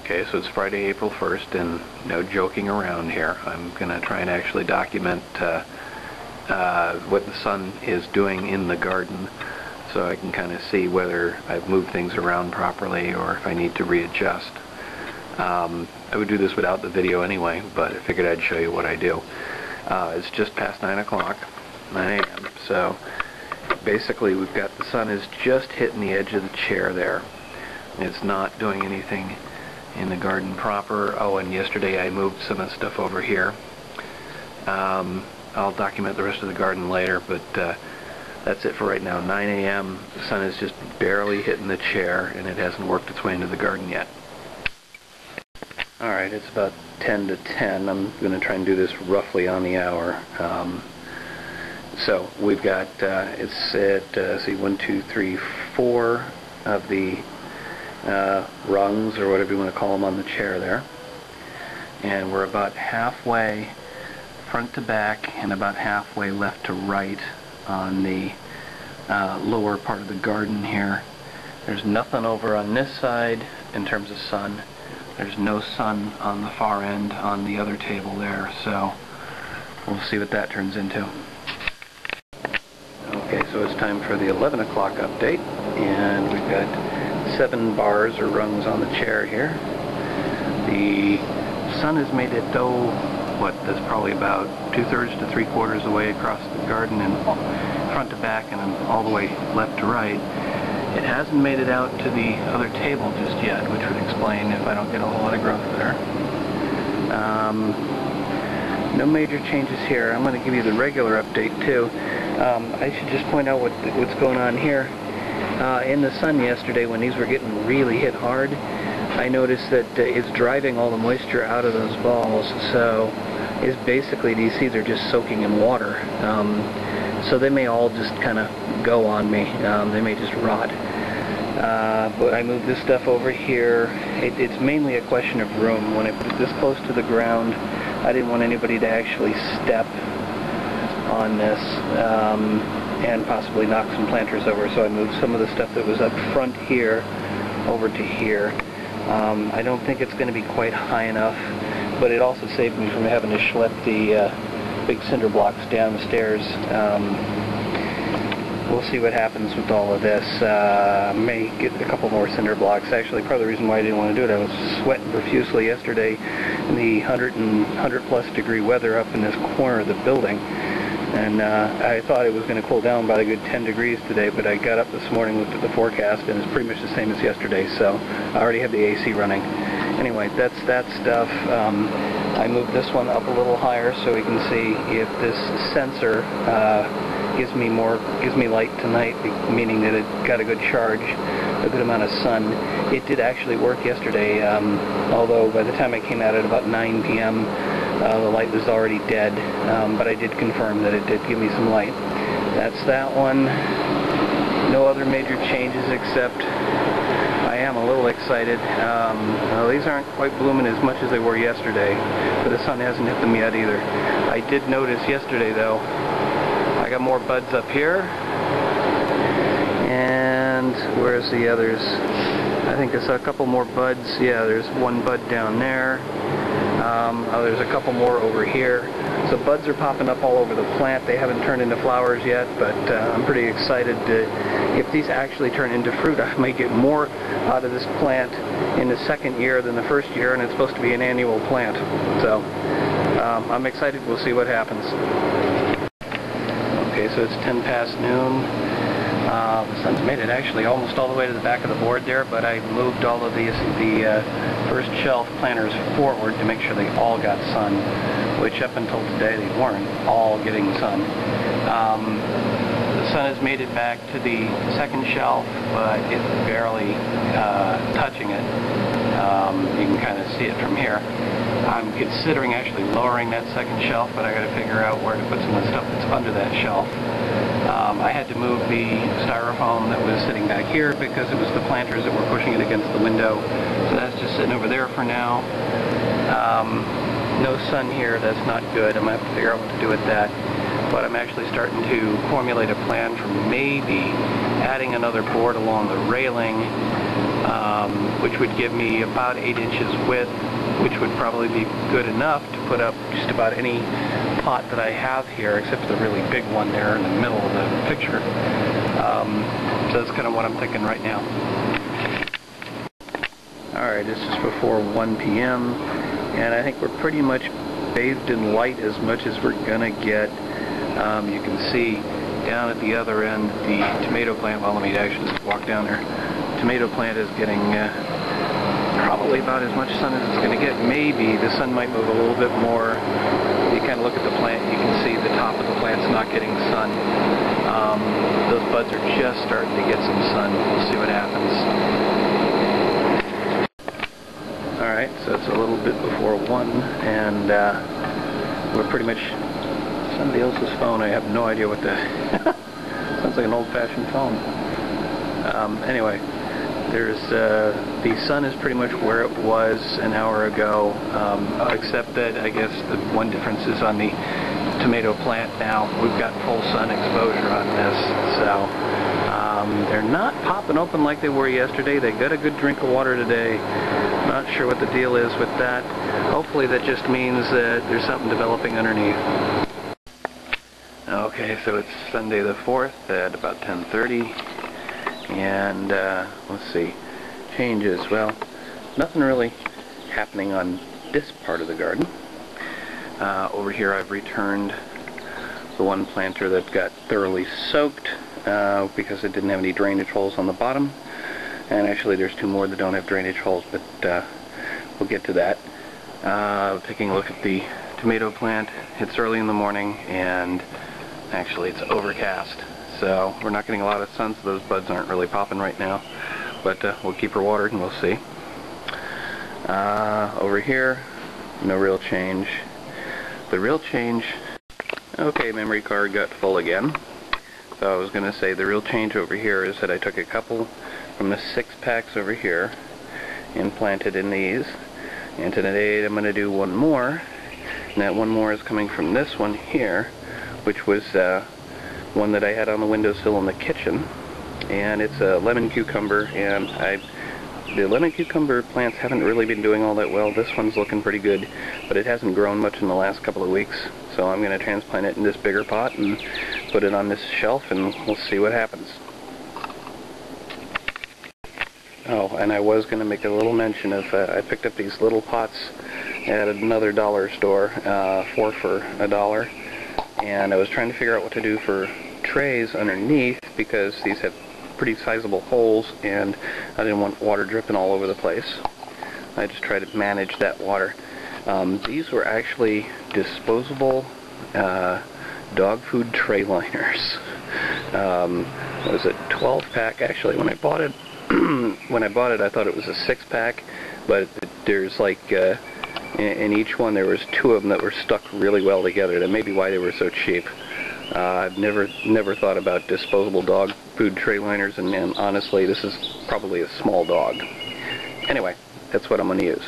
Okay, so it's Friday, April 1st, and no joking around here. I'm going to try and actually document what the sun is doing in the garden, so I can kind of see whether I've moved things around properly or if I need to readjust. I would do this without the video anyway, but I figured I'd show you what I do. It's just past 9 o'clock, 9 a.m., so basically we've got the sun is just hitting the edge of the chair there. It's not doing anything in the garden proper. Oh, and yesterday I moved some of the stuff over here. I'll document the rest of the garden later, but that's it for right now. 9 a.m. The sun is just barely hitting the chair, and it hasn't worked its way into the garden yet. Alright, it's about 10 to 10. I'm going to try and do this roughly on the hour. So we've got, it's at, see, 1, 2, 3, 4 of the rungs, or whatever you want to call them, on the chair there. And we're about halfway front to back and about halfway left to right on the lower part of the garden here. There's nothing over on this side in terms of sun. There's no sun on the far end on the other table there, so we'll see what that turns into. Okay, so it's time for the 11 o'clock update, and we've got 7 bars or rungs on the chair here. The sun has made it, though, that's probably about 2/3 to 3/4 of the way across the garden and front to back and all the way left to right. It hasn't made it out to the other table just yet, which would explain if I don't get a whole lot of growth there. No major changes here. I'm going to give you the regular update too. I should just point out what's going on here. In the sun yesterday, when these were getting really hit hard, I noticed that it's driving all the moisture out of those balls, so it's basically these seeds are just soaking in water. So they may all just kind of go on me. They may just rot. But I moved this stuff over here. It's mainly a question of room. When I put it this close to the ground, I didn't want anybody to actually step on this and possibly knock some planters over, so I moved some of the stuff that was up front here over to here. I don't think it's going to be quite high enough, but it also saved me from having to schlep the big cinder blocks down the stairs. We'll see what happens with all of this. May get a couple more cinder blocks. Actually, part of the reason why I didn't want to do it, I was sweating profusely yesterday in the 100+ degree weather up in this corner of the building. And I thought it was going to cool down by a good 10 degrees today, but I got up this morning, looked at the forecast, and it's pretty much the same as yesterday, so I already have the AC running. Anyway, that's that stuff. I moved this one up a little higher so we can see if this sensor gives me light tonight, meaning that it got a good charge, a good amount of sun. It did actually work yesterday, although by the time I came out at about 9 p.m., the light was already dead, but I did confirm that it did give me some light. That's that one. No other major changes, except I am a little excited. Well, these aren't quite blooming as much as they were yesterday, but the sun hasn't hit them yet either. I did notice yesterday, though, I got more buds up here, and where's the others? I think I saw a couple more buds. Yeah, there's one bud down there. There's a couple more over here. So buds are popping up all over the plant. They haven't turned into flowers yet, but I'm pretty excited if these actually turn into fruit, I might get more out of this plant in the second year than the first year, and it's supposed to be an annual plant. So I'm excited. We'll see what happens. Okay, so it's 10 past noon. The sun's made it actually almost all the way to the back of the board there, but I moved all of the first shelf planters forward to make sure they all got sun, which up until today they weren't all getting sun. The sun has made it back to the second shelf, but it's barely touching it. You can kind of see it from here. I'm considering actually lowering that second shelf, but I got to figure out where to put some of the stuff that's under that shelf. I had to move the styrofoam that was sitting back here because it was the planters that were pushing it against the window. So that's just sitting over there for now. No sun here, that's not good. I'm going to have to figure out what to do with that. But I'm actually starting to formulate a plan for maybe adding another board along the railing, which would give me about 8 inches width, which would probably be good enough to put up just about any pot that I have here, except the really big one there in the middle of the picture. So that's kind of what I'm thinking right now. Alright, this is before 1 p.m. and I think we're pretty much bathed in light as much as we're gonna get. You can see down at the other end the tomato plant. Well, let me actually just walk down there. Tomato plant is getting probably about as much sun as it's going to get. Maybe the sun might move a little bit more. You kind of look at the plant, you can see the top of the plant's not getting sun. Those buds are just starting to get some sun. We'll see what happens. Alright, so it's a little bit before 1, and we're pretty much somebody else's phone. I have no idea what the sounds like an old-fashioned phone. Anyway, there's the sun is pretty much where it was an hour ago, except that I guess the one difference is on the tomato plant now. We've got full sun exposure on this, so they're not popping open like they were yesterday. They got a good drink of water today. Not sure what the deal is with that. Hopefully that just means that there's something developing underneath. Okay, so it's Sunday the 4th at about 10:30, and let's see, changes. Well, nothing really happening on this part of the garden. Over here I've returned the one planter that got thoroughly soaked because it didn't have any drainage holes on the bottom, and actually there's 2 more that don't have drainage holes, but we'll get to that. Taking a look at the tomato plant. It's early in the morning, and actually it's overcast, so we're not getting a lot of sun, so those buds aren't really popping right now, but we'll keep her watered and we'll see. Over here, no real change. The real change, okay, memory card got full again. So I was going to say the real change over here is that I took a couple from the 6-packs over here and planted in these, and today I'm going to do one more, and that one more is coming from this one here, which was one that I had on the windowsill in the kitchen, and it's a lemon cucumber, and the lemon cucumber plants haven't really been doing all that well. This one's looking pretty good, but it hasn't grown much in the last couple of weeks, so I'm going to transplant it in this bigger pot and put it on this shelf, and we'll see what happens. Oh, and I was going to make a little mention of, I picked up these little pots at another dollar store, 4 for $1. And I was trying to figure out what to do for trays underneath, because these have pretty sizable holes and I didn't want water dripping all over the place. I just tried to manage that water. These were actually disposable dog food tray liners. It was a 12-pack actually. When I bought it I thought it was a 6-pack, but there's like in each one there was 2 of them that were stuck really well together. That may be why they were so cheap. I've never thought about disposable dog food tray liners, and honestly this is probably a small dog. Anyway, that's what I'm going to use.